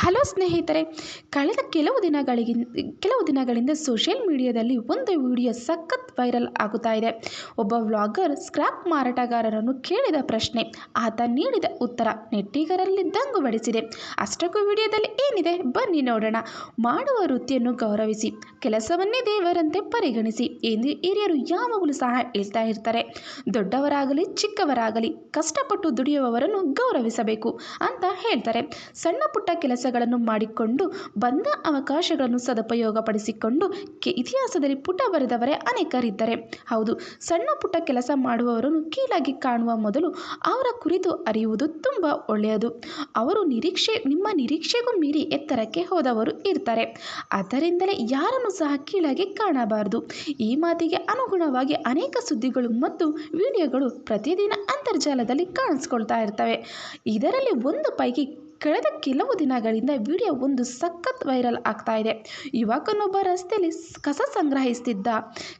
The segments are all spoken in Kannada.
ಹಲೋ ಸ್ನೇಹಿತರೆ, ಕಳೆದ ಕೆಲವು ದಿನಗಳಿಂದ ಸೋಷಿಯಲ್ ಮೀಡಿಯಾದಲ್ಲಿ ಒಂದು ವಿಡಿಯೋ ಸಖತ್ ವೈರಲ್ ಆಗುತ್ತಾ ಇದೆ. ಒಬ್ಬ ವ್ಲಾಗರ್ ಸ್ಕ್ರಾಪ್ ಮಾರಾಟಗಾರರನ್ನು ಕೇಳಿದ ಪ್ರಶ್ನೆ, ಆತ ನೀಡಿದ ಉತ್ತರ ನೆಟ್ಟಿಗರಲ್ಲಿ ದಂಗು ಬಡಿಸಿದೆ. ಅಷ್ಟಕ್ಕೂ ವಿಡಿಯೋದಲ್ಲಿ ಏನಿದೆ ಬನ್ನಿ ನೋಡೋಣ. ಮಾಡುವ ವೃತ್ತಿಯನ್ನು ಗೌರವಿಸಿ, ಕೆಲಸವನ್ನೇ ದೇವರಂತೆ ಪರಿಗಣಿಸಿ ಎಂದು ಹಿರಿಯರು ಯಾವಾಗಲೂ ಸಹ ಹೇಳ್ತಾ ಇರ್ತಾರೆ. ದೊಡ್ಡವರಾಗಲಿ ಚಿಕ್ಕವರಾಗಲಿ ಕಷ್ಟಪಟ್ಟು ದುಡಿಯುವವರನ್ನು ಗೌರವಿಸಬೇಕು ಅಂತ ಹೇಳ್ತಾರೆ. ಸಣ್ಣ ಪುಟ್ಟ ಕೆಲಸಗಳನ್ನು ಮಾಡಿಕೊಂಡು ಬಂದ ಅವಕಾಶಗಳನ್ನು ಸದುಪಯೋಗಪಡಿಸಿಕೊಂಡು ಇತಿಹಾಸದಲ್ಲಿ ಪುಟ ಬರೆದವರೇ ಅನೇಕರಿದ್ದಾರೆ. ಹೌದು, ಸಣ್ಣ ಪುಟ್ಟ ಕೆಲಸ ಮಾಡುವವರನ್ನು ಕೀಳಾಗಿ ಕಾಣುವ ಮೊದಲು ಅವರ ಕುರಿತು ಅರಿಯುವುದು ತುಂಬ ಒಳ್ಳೆಯದು. ಅವರು ನಿಮ್ಮ ನಿರೀಕ್ಷೆಗೂ ಮೀರಿ ಎತ್ತರಕ್ಕೆ ಹೋದವರು ಇರ್ತಾರೆ. ಆದ್ದರಿಂದಲೇ ಯಾರನ್ನು ಸಹ ಕೀಳಾಗಿ ಕಾಣಬಾರದು. ಈ ಮಾತಿಗೆ ಅನುಗುಣವಾಗಿ ಅನೇಕ ಸುದ್ದಿಗಳು ಮತ್ತು ವಿಡಿಯೋಗಳು ಪ್ರತಿದಿನ ಅಂತರ್ಜಾಲದಲ್ಲಿ ಕಾಣಿಸ್ಕೊಳ್ತಾ ಇರ್ತವೆ. ಇದರಲ್ಲಿ ಒಂದು ಪೈಕಿ ಕಳೆದ ಕೆಲವು ದಿನಗಳಿಂದ ವಿಡಿಯೋ ಒಂದು ಸಖತ್ ವೈರಲ್ ಆಗ್ತಾ ಇದೆ. ಯುವಕನೊಬ್ಬ ರಸ್ತೆಯಲ್ಲಿ ಕಸ ಸಂಗ್ರಹಿಸುತ್ತಿದ್ದ.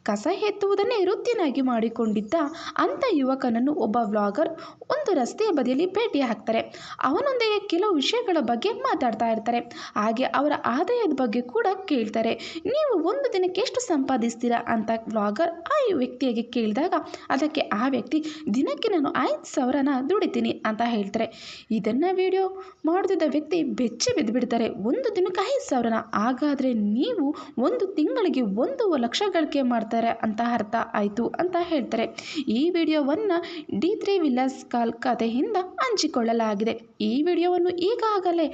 ಕಸ ಎತ್ತುವುದನ್ನೇ ವೃತ್ತಿಯಾಗಿ ಮಾಡಿಕೊಂಡಿದ್ದ ಅಂಥ ಯುವಕನನ್ನು ಒಬ್ಬ ವ್ಲಾಗರ್ ಒಂದು ರಸ್ತೆಯ ಬದಿಯಲ್ಲಿ ಭೇಟಿ ಆಗ್ತಾರೆ. ಅವನೊಂದಿಗೆ ಕೆಲವು ವಿಷಯಗಳ ಬಗ್ಗೆ ಮಾತಾಡ್ತಾ ಇರ್ತಾರೆ. ಹಾಗೆ ಅವರ ಆದಾಯದ ಬಗ್ಗೆ ಕೂಡ ಕೇಳ್ತಾರೆ. ನೀವು ಒಂದು ದಿನಕ್ಕೆ ಎಷ್ಟು ಸಂಪಾದಿಸ್ತೀರಾ ಅಂತ ವ್ಲಾಗರ್ ಆ ವ್ಯಕ್ತಿಯಾಗಿ ಕೇಳಿದಾಗ ಅದಕ್ಕೆ ಆ ವ್ಯಕ್ತಿ, ದಿನಕ್ಕೆ ನಾನು 5,000 ದುಡಿತೀನಿ ಅಂತ ಹೇಳ್ತಾರೆ. ಇದನ್ನು ವಿಡಿಯೋ ಮಾಡುತ್ತಿದ್ದ ವ್ಯಕ್ತಿ ಬೆಚ್ಚಿ ಬಿದ್ದುಬಿಡ್ತಾರೆ. ಒಂದು ದಿನಕ್ಕೆ 5,000, ಹಾಗಾದರೆ ನೀವು ಒಂದು ತಿಂಗಳಿಗೆ 1,00,000 ಗಳಿಕೆ ಮಾಡ್ತಾರೆ ಅಂತ ಅರ್ಥ ಆಯಿತು ಅಂತ ಹೇಳ್ತಾರೆ. ಈ ವಿಡಿಯೋವನ್ನು D3 ವಿಲಾಸ್ ಕಾಲ್ ಖಾತೆಯಿಂದ ಹಂಚಿಕೊಳ್ಳಲಾಗಿದೆ. ಈ ವಿಡಿಯೋವನ್ನು ಈಗಾಗಲೇ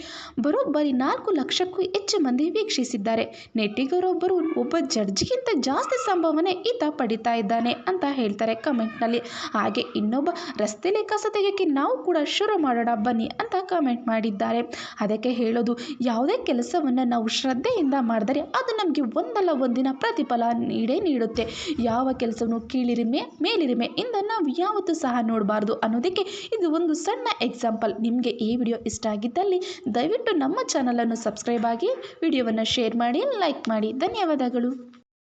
ಬರೋಬ್ಬರಿ 4 ಲಕ್ಷಕ್ಕೂ ಹೆಚ್ಚು ಮಂದಿ ವೀಕ್ಷಿಸಿದ್ದಾರೆ. ನೆಟ್ಟಿಗರೊಬ್ಬರು, ಒಬ್ಬ ಜಡ್ಜಿಗಿಂತ ಜಾಸ್ತಿ ಸಂಭಾವನೆ ಈತ ಪಡಿತಾ ಇದ್ದಾನೆ ಅಂತ ಹೇಳ್ತಾರೆ ಕಮೆಂಟ್ನಲ್ಲಿ. ಹಾಗೆ ಇನ್ನೊಬ್ಬ, ರಸ್ತೆಯಲ್ಲಿ ಕಸ ತೆಗೆಯೋಕ್ಕೆ ನಾವು ಕೂಡ ಶುರು ಮಾಡೋಣ ಬನ್ನಿ ಅಂತ ಕಮೆಂಟ್ ಮಾಡಿದ್ದಾರೆ. ಅದಕ್ಕೆ ಹೇಳೋದು, ಯಾವುದೇ ಕೆಲಸವನ್ನು ನಾವು ಶ್ರದ್ಧೆಯಿಂದ ಮಾಡಿದರೆ ಅದು ನಮಗೆ ಒಂದಲ್ಲ ಒಂದಿನ ಪ್ರತಿಫಲ ನೀಡುತ್ತೆ. ಯಾವ ಕೆಲಸವನ್ನು ಕೀಳಿರಿಮೆ ಮೇಲಿರಿಮೆ ಇಂದ ನಾವು ಯಾವತ್ತೂ ಸಹ ನೋಡಬಾರ್ದು ಅನ್ನೋದಕ್ಕೆ ಇದು ಒಂದು ಸಣ್ಣ ಎಕ್ಸಾಂಪಲ್. ನಿಮಗೆ ಈ ವಿಡಿಯೋ ಇಷ್ಟ ಆಗಿದ್ದಲ್ಲಿ ದಯವಿಟ್ಟು ನಮ್ಮ ಚಾನಲನ್ನು ಸಬ್ಸ್ಕ್ರೈಬ್ ಆಗಿ, ವಿಡಿಯೋವನ್ನು ಶೇರ್ ಮಾಡಿ, ಲೈಕ್ ಮಾಡಿ. ಧನ್ಯವಾದಗಳು.